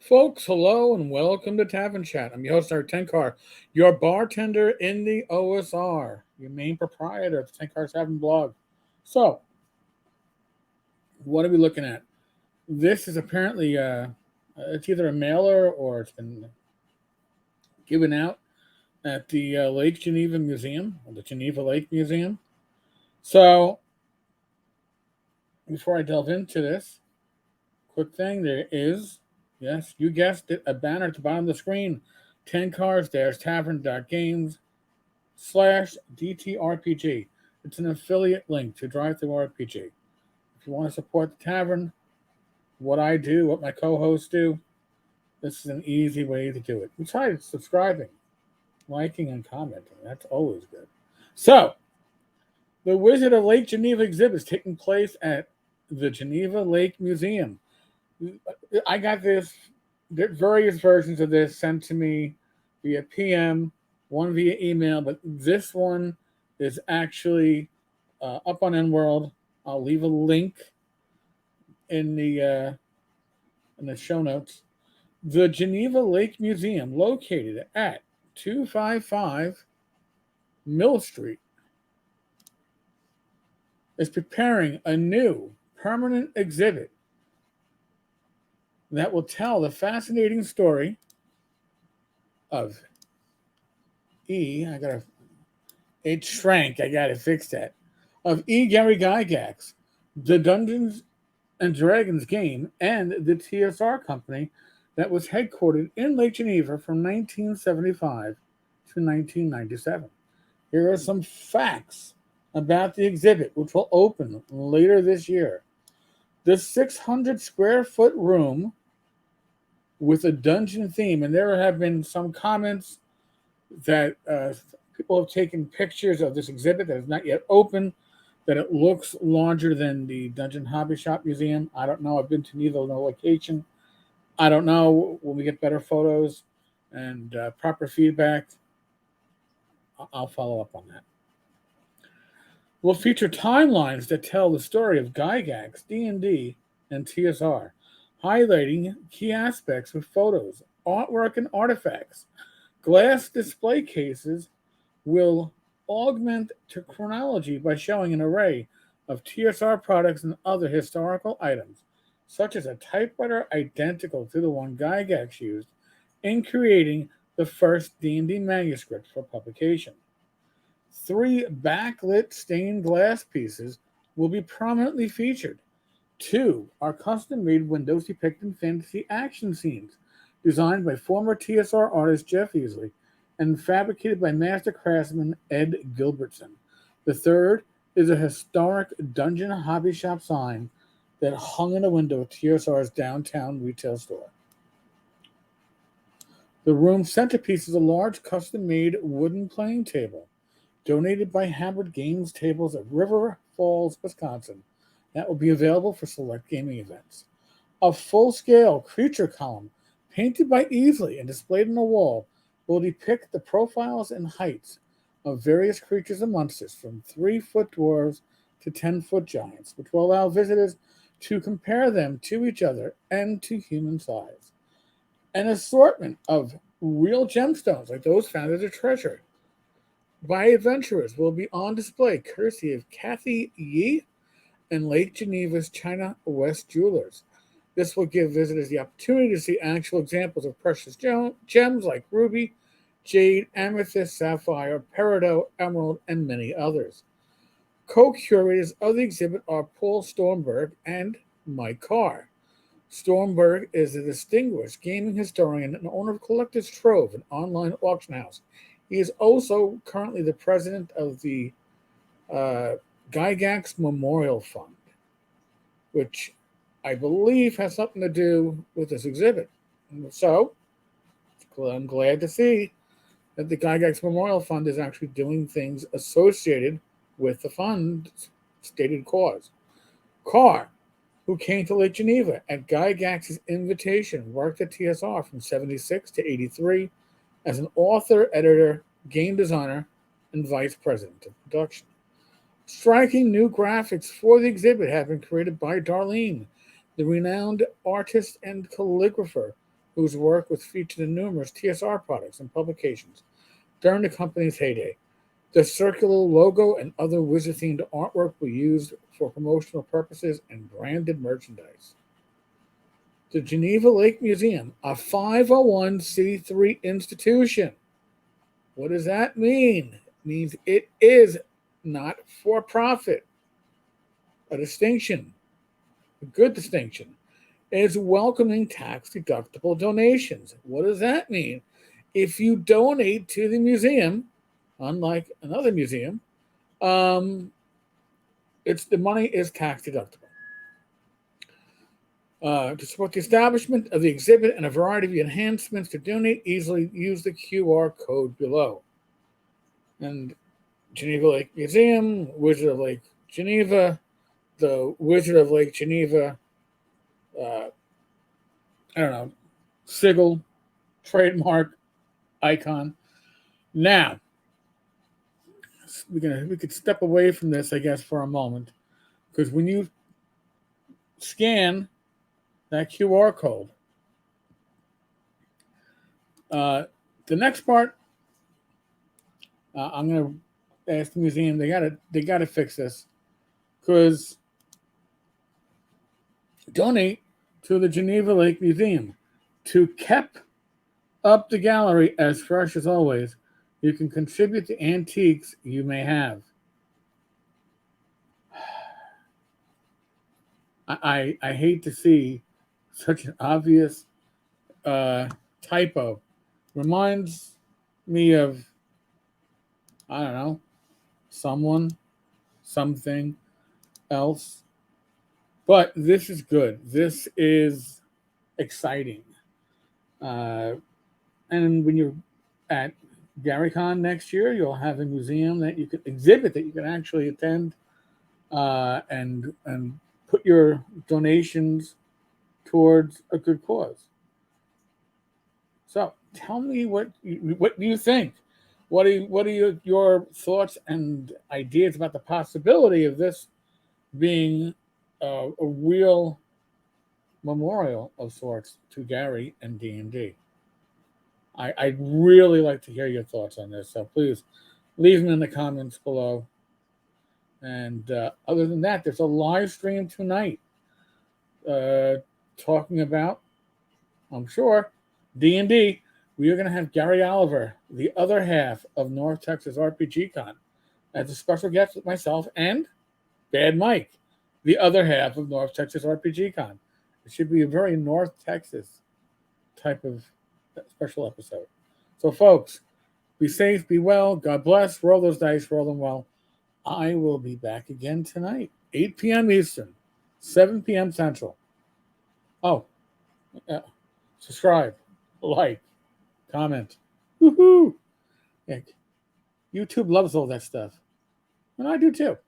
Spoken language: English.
Folks, hello and welcome to Tavern Chat. I'm your host, Tenkar, your bartender in the OSR, your main proprietor of the Tenkar Tavern blog. So, what are we looking at? This is apparently it's either a mailer or it's been given out at the Lake Geneva Museum, or the Geneva Lake Museum. So, before I delve into this, quick thing, there is, yes, you guessed it, a banner at the bottom of the screen. 10 cars, there's tavern.games/DTRPG. It's an affiliate link to Drive Through RPG. If you want to support the tavern, what I do, what my co-hosts do, this is an easy way to do it. Besides subscribing, liking, and commenting. That's always good. So, the Wizard of Lake Geneva exhibit is taking place at the Geneva Lake Museum. I got various versions of this sent to me via PM, one via email, but this one is actually up on N-World. I'll leave a link in the show notes. The Geneva Lake Museum, located at 255 Mill Street, is preparing a new permanent exhibit that will tell the fascinating story of it shrank, I gotta fix that, of Gary Gygax, the Dungeons and Dragons game, and the TSR company that was headquartered in Lake Geneva from 1975 to 1997. Here are some facts about the exhibit, which will open later this year. The 600 square foot room with a dungeon theme, and there have been some comments that people have taken pictures of this exhibit that is not yet open, that it looks larger than the Dungeon Hobby Shop Museum. I don't know. I've been to neither location. I don't know. When we get better photos and proper feedback, I'll follow up on that. We'll feature timelines that tell the story of Gygax, D&D, and TSR, highlighting key aspects with photos, artwork, and artifacts. Glass display cases will augment to chronology by showing an array of TSR products and other historical items, such as a typewriter identical to the one Gygax used in creating the first D&D manuscript for publication. 3 backlit stained glass pieces will be prominently featured. 2 are custom-made windows depicting fantasy action scenes, designed by former TSR artist Jeff Easley and fabricated by master craftsman Ed Gilbertson. The third is a historic Dungeon Hobby Shop sign that hung in a window of TSR's downtown retail store. The room's centerpiece is a large custom-made wooden playing table, donated by Hammered Games Tables of River Falls, Wisconsin, that will be available for select gaming events. A full-scale creature column painted by Easley and displayed on the wall will depict the profiles and heights of various creatures and monsters from 3-foot dwarves to 10-foot giants, which will allow visitors to compare them to each other and to human size. An assortment of real gemstones like those found at the treasure by adventurers will be on display, courtesy of Kathy Yee and Lake Geneva's China West Jewelers. This will give visitors the opportunity to see actual examples of precious gems like ruby, jade, amethyst, sapphire, peridot, emerald, and many others. Co-curators of the exhibit are Paul Stormberg and Mike Carr. Stormberg is a distinguished gaming historian and owner of Collector's Trove, an online auction house. He is also currently the president of the Gygax Memorial Fund, which I believe has something to do with this exhibit. So, I'm glad to see that the Gygax Memorial Fund is actually doing things associated with the fund's stated cause. Carr, who came to Lake Geneva at Gygax's invitation, worked at TSR from 76 to 83 as an author, editor, game designer, and vice president of production. Striking new graphics for the exhibit have been created by Darlene, the renowned artist and calligrapher whose work was featured in numerous TSR products and publications during the company's heyday. The circular logo and other wizard-themed artwork were used for promotional purposes and branded merchandise. The Geneva Lake Museum, a 501c3 institution. What does that mean? It means it is not for profit. A distinction, a good distinction, is welcoming tax deductible donations. What does that mean? If you donate to the museum, unlike another museum, it's the money is tax deductible. To support the establishment of the exhibit and a variety of enhancements, to donate, easily use the QR code below. And Geneva Lake Museum, Wizard of Lake Geneva, the Wizard of Lake Geneva, I don't know, sigil, trademark, icon. Now, we could step away from this, I guess, for a moment, because when you scan that QR code, the next part, I'm gonna ask the museum. They gotta fix this, because donate to the Geneva Lake Museum to keep up the gallery as fresh as always. You can contribute to antiques you may have. I hate to see such an obvious typo. Reminds me of, I don't know, someone, something else. But this is good. This is exciting. And when you're at GaryCon next year, you'll have a museum that you can exhibit, that you can actually attend, and put your donations towards a good cause. So tell me what you think. What are your thoughts and ideas about the possibility of this being a real memorial of sorts to Gary and D&D? I'd really like to hear your thoughts on this. So please leave them in the comments below. And other than that, there's a live stream tonight talking about, I'm sure, D&D. We are going to have Gary Oliver, the other half of North Texas RPG Con, as a special guest with myself and Bad Mike, the other half of North Texas RPG Con. It should be a very North Texas type of special episode. So, folks, be safe, be well, God bless, roll those dice, roll them well. I will be back again tonight, 8 p.m. Eastern, 7 p.m. Central. Oh, subscribe, like, comment. Woohoo! Yeah, YouTube loves all that stuff. And I do too.